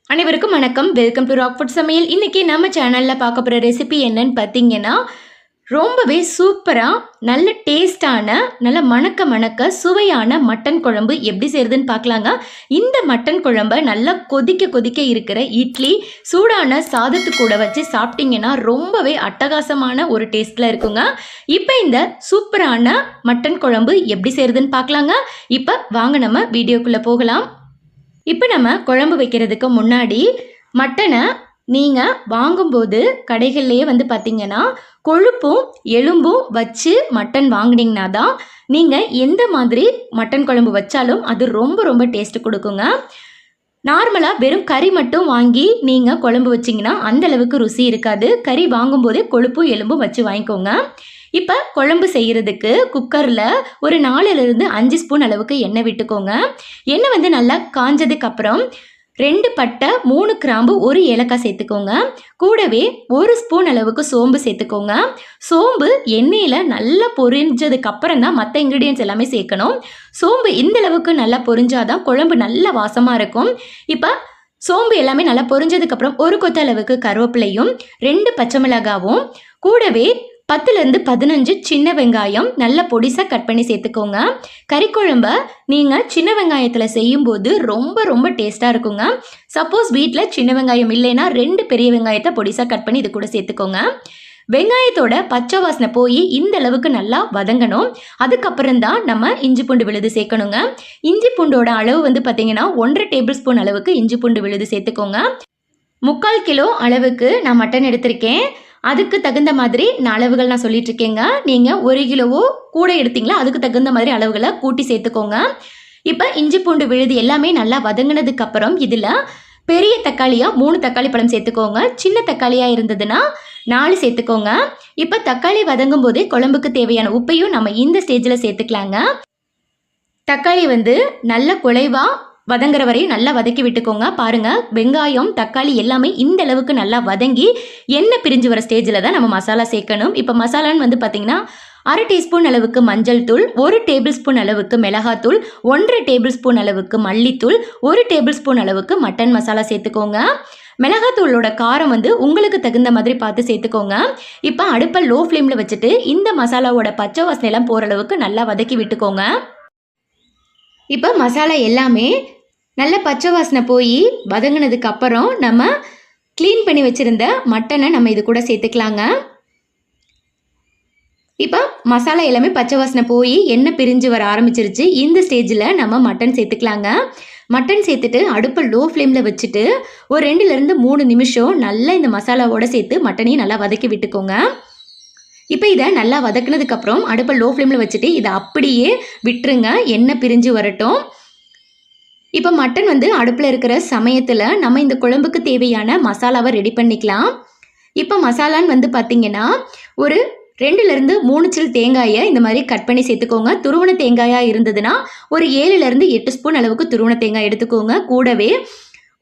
அனைவருக்கும் வணக்கம். Welcome to rock food சமையல். இன்னைக்கு நம்ம சேனலில் பார்க்க போகிற ரெசிபி என்னன்னு பார்த்தீங்கன்னா, ரொம்பவே சூப்பராக நல்ல டேஸ்டான நல்ல மணக்க மணக்க சுவையான மட்டன் குழம்பு எப்படி செய்கிறதுன்னு பார்க்கலாங்க. இந்த மட்டன் குழம்பை நல்லா கொதிக்க கொதிக்க இருக்கிற இட்லி சூடான சாதத்து கூட வச்சு சாப்பிட்டீங்கன்னா ரொம்பவே அட்டகாசமான ஒரு டேஸ்ட்டில் இருக்குங்க. இப்போ இந்த சூப்பரான மட்டன் குழம்பு எப்படி செய்கிறதுன்னு பார்க்கலாங்க. இப்போ வாங்க நம்ம வீடியோக்குள்ளே போகலாம். இப்போ நம்ம குழம்பு வைக்கிறதுக்கு முன்னாடி மட்டனை நீங்கள் வாங்கும்போது கடைகள்லேயே பார்த்தீங்கன்னா கொழுப்பும் எலும்பும் வச்சு மட்டன் வாங்கினீங்கன்னா தான் நீங்கள் எந்த மாதிரி மட்டன் குழம்பு வச்சாலும் அது ரொம்ப ரொம்ப டேஸ்ட்டு கொடுக்குங்க. நார்மலாக வெறும் கறி மட்டும் வாங்கி நீங்கள் குழம்பு வச்சிங்கன்னா அந்தளவுக்கு ருசி இருக்காது. கறி வாங்கும்போதே கொழுப்பும் எலும்பும் வச்சு வாங்கிக்கோங்க. இப்போ குழம்பு செய்கிறதுக்கு குக்கரில் ஒரு 4லிருந்து 5 ஸ்பூன் அளவுக்கு எண்ணெய் விட்டுக்கோங்க. எண்ணெய் நல்லா காஞ்சதுக்கப்புறம் 2 பட்டை 3 கிராம்பு 1 ஏலக்காய் சேர்த்துக்கோங்க. கூடவே 1 ஸ்பூன் அளவுக்கு சோம்பு சேர்த்துக்கோங்க. சோம்பு எண்ணெயில் நல்லா பொரிஞ்சதுக்கப்புறம் தான் மற்ற இன்க்ரீடியன்ட்ஸ் எல்லாமே சேர்க்கணும். சோம்பு இந்த அளவுக்கு நல்லா பொரிஞ்சாதான் குழம்பு நல்ல வாசமாக இருக்கும். இப்போ சோம்பு எல்லாமே நல்லா பொரிஞ்சதுக்கப்புறம் 1 கொத்த அளவுக்கு கருவேப்பிலையும் 2 பச்சை மிளகாவும் கூடவே 10லிருந்து 15 சின்ன வெங்காயம் நல்ல பொடிசாக கட் பண்ணி சேர்த்துக்கோங்க. கறி குழம்ப நீங்கள் சின்ன வெங்காயத்தில் செய்யும்போது ரொம்ப ரொம்ப டேஸ்ட்டாக இருக்குங்க. சப்போஸ் வீட்டில் சின்ன வெங்காயம் இல்லைன்னா 2 பெரிய வெங்காயத்தை பொடிசாக கட் பண்ணி இது கூட சேர்த்துக்கோங்க. வெங்காயத்தோட பச்சை வாசனை போய் இந்த அளவுக்கு நல்லா வதங்கணும். அதுக்கப்புறம் தான் நம்ம இஞ்சி பூண்டு விழுது சேர்க்கணுங்க. இஞ்சி பூண்டோட அளவு பார்த்தீங்கன்னா 1.5 டேபிள் ஸ்பூன் அளவுக்கு இஞ்சி பூண்டு விழுது சேர்த்துக்கோங்க. 3/4 கிலோ அளவுக்கு நான் மட்டன் எடுத்திருக்கேன். அதுக்கு தகுந்த மாதிரி நான் அளவுகள் நான் சொல்லிட்டு இருக்கேங்க. நீங்கள் 1 கிலோவோ கூட எடுத்தீங்களா அதுக்கு தகுந்த மாதிரி அளவுகளை கூட்டி சேர்த்துக்கோங்க. இப்போ இஞ்சி பூண்டு விழுது எல்லாமே நல்லா வதங்கினதுக்கு அப்புறம் இதில் பெரிய தக்காளியாக 3 தக்காளி பழம் சேர்த்துக்கோங்க. சின்ன தக்காளியாக இருந்ததுன்னா 4 சேர்த்துக்கோங்க. இப்போ தக்காளி வதங்கும் போதே குழம்புக்கு தேவையான உப்பையும் நம்ம இந்த ஸ்டேஜில் சேர்த்துக்கலாங்க. தக்காளி நல்ல குழைவாக வதங்குற வரையும் நல்லா வதக்கி விட்டுக்கோங்க. பாருங்கள், வெங்காயம் தக்காளி எல்லாமே இந்த அளவுக்கு நல்லா வதங்கி எண்ணெய் பிரிஞ்சு வர ஸ்டேஜில் தான் நம்ம மசாலா சேர்க்கணும். இப்போ மசாலான்னு பார்த்தீங்கன்னா 1/2 டீஸ்பூன் அளவுக்கு மஞ்சள் தூள், 1 டேபிள் ஸ்பூன் அளவுக்கு மிளகாத்தூள், 1.5 டேபிள் ஸ்பூன் அளவுக்கு மல்லித்தூள், 1 டேபிள் ஸ்பூன் அளவுக்கு மட்டன் மசாலா சேர்த்துக்கோங்க. மிளகாத்தூளோட காரம் உங்களுக்கு தகுந்த மாதிரி பார்த்து சேர்த்துக்கோங்க. இப்போ அடுப்பை லோ ஃப்ளேமில் வச்சுட்டு இந்த மசாலாவோட பச்சை வாசனையெல்லாம் போகிற அளவுக்கு நல்லா வதக்கி விட்டுக்கோங்க. இப்போ மசாலா எல்லாமே நல்ல பச்சை வாசனை போய் வதங்கினதுக்கு அப்புறம் நம்ம க்ளீன் பண்ணி வச்சுருந்த மட்டனை நம்ம இது கூட சேர்த்துக்கலாங்க. இப்போ மசாலா எல்லாமே பச்சை வாசனை போய் எண்ணெய் பிரிஞ்சு வர ஆரம்பிச்சிருச்சு. இந்த ஸ்டேஜில் நம்ம மட்டன் சேர்த்துக்கலாங்க. மட்டன் சேர்த்துட்டு அடுப்பை லோ ஃப்ளேமில் வச்சுட்டு ஒரு 2லிருந்து 3 நிமிஷம் நல்லா இந்த மசாலாவோடு சேர்த்து மட்டனையும் நல்லா வதக்கி விட்டுக்கோங்க. இப்போ இதை நல்லா வதக்குனதுக்கப்புறம் அடுப்பை லோ ஃப்ளேமில் வச்சுட்டு இதை அப்படியே விட்டுருங்க, எண்ணெய் பிரிஞ்சு வரட்டும். இப்போ மட்டன் அடுப்பில் இருக்கிற சமயத்தில் நம்ம இந்த குழம்புக்கு தேவையான மசாலாவை ரெடி பண்ணிக்கலாம். இப்போ மசாலான்னு பார்த்தீங்கன்னா ஒரு 2லிருந்து 3 சில் தேங்காயை இந்த மாதிரி கட் பண்ணி சேர்த்துக்கோங்க. துருவன தேங்காயாக இருந்ததுன்னா ஒரு 7லிருந்து 8 ஸ்பூன் அளவுக்கு துருவன தேங்காய் எடுத்துக்கோங்க. கூடவே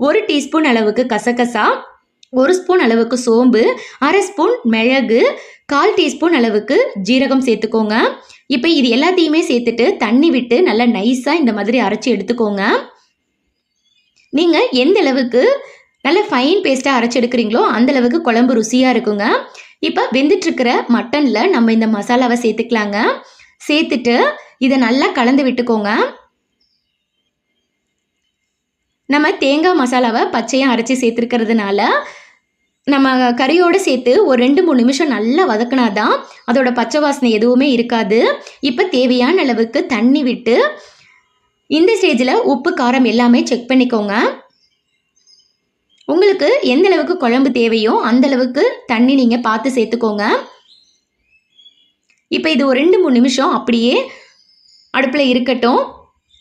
1 டீஸ்பூன் அளவுக்கு கசகசா, 1 ஸ்பூன் அளவுக்கு சோம்பு, 1/2 ஸ்பூன் மிளகு, 1/4 டீஸ்பூன் அளவுக்கு ஜீரகம் சேர்த்துக்கோங்க. இப்போ இது எல்லாத்தையுமே சேர்த்துட்டு தண்ணி விட்டு நல்லா நைஸாக இந்த மாதிரி அரைச்சி எடுத்துக்கோங்க. நீங்கள் எந்த அளவுக்கு நல்ல ஃபைன் பேஸ்ட்டாக அரைச்சி எடுக்கிறீங்களோ அந்தளவுக்கு குழம்பு ருசியாக இருக்குங்க. இப்போ வெந்துட்டுருக்கிற மட்டனில் நம்ம இந்த மசாலாவை சேர்த்துக்கலாங்க. சேர்த்துட்டு இதை நல்லா கலந்து விட்டுக்கோங்க. நம்ம தேங்காய் மசாலாவை பச்சையாக அரைச்சி சேர்த்துருக்கிறதுனால நம்ம கறியோடு சேர்த்து ஒரு 2-3 நிமிஷம் நல்லா வதக்கினாதான் அதோட பச்சை வாசனை எதுவுமே இருக்காது. இப்போ தேவையான அளவுக்கு தண்ணி விட்டு இந்த ஸ்டேஜில் உப்பு காரம் எல்லாமே செக் பண்ணிக்கோங்க. உங்களுக்கு எந்த அளவுக்கு குழம்பு தேவையோ அந்த அளவுக்கு தண்ணி நீங்கள் பார்த்து சேர்த்துக்கோங்க. இப்போ இது ஒரு 2-3 நிமிஷம் அப்படியே அடுப்பில் இருக்கட்டும்.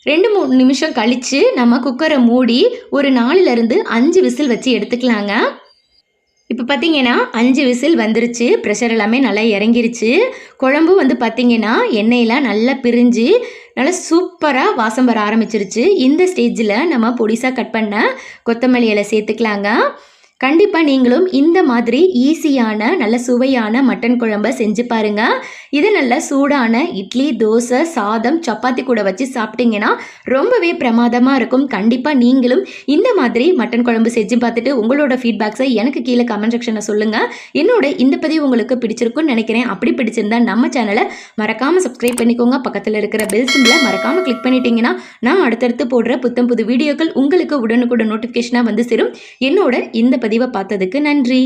2-3 நிமிஷம் கழித்து நம்ம குக்கரை மூடி ஒரு 4லிருந்து 5 விசில் வச்சு எடுத்துக்கலாங்க. இப்போ பார்த்தீங்கன்னா 5 விசில் வந்துருச்சு. ப்ரெஷர் எல்லாமே நல்லா இறங்கிருச்சு. குழம்பு பார்த்தீங்கன்னா எண்ணெயெல்லாம் நல்லா பிரிஞ்சு நல்லா சூப்பராக வாசம் வர ஆரம்பிச்சிருச்சு. இந்த ஸ்டேஜில் நம்ம பொடிசாக கட் பண்ண கொத்தமல்லி இலை சேர்த்துக்கலாங்க. கண்டிப்பாக நீங்களும் இந்த மாதிரி ஈஸியான நல்ல சுவையான மட்டன் குழம்பை செஞ்சு பாருங்க. இது நல்ல சூடான இட்லி, தோசை, சாதம், சப்பாத்தி கூட வச்சு சாப்பிட்டீங்கன்னா ரொம்பவே பிரமாதமாக இருக்கும். கண்டிப்பாக நீங்களும் இந்த மாதிரி மட்டன் குழம்பு செஞ்சு பார்த்துட்டு உங்களோட ஃபீட்பேக்ஸை எனக்கு கீழே கமெண்ட் செக்ஷனில் சொல்லுங்கள். என்னோட இந்த பதிவு உங்களுக்கு பிடிச்சிருக்குன்னு நினைக்கிறேன். அப்படி பிடிச்சிருந்தா நம்ம சேனலை மறக்காமல் சப்ஸ்கிரைப் பண்ணிக்கோங்க. பக்கத்தில் இருக்கிற பெல் சிம்பிளை மறக்காமல் கிளிக் பண்ணிட்டீங்கன்னா நான் அடுத்தடுத்து போடுற புத்தம் புது வீடியோக்கள் உங்களுக்கு உடனுக்குடன் நோட்டிஃபிகேஷனாக வந்து சேரும். என்னோட இந்த பதிவை பார்த்ததுக்கு நன்றி.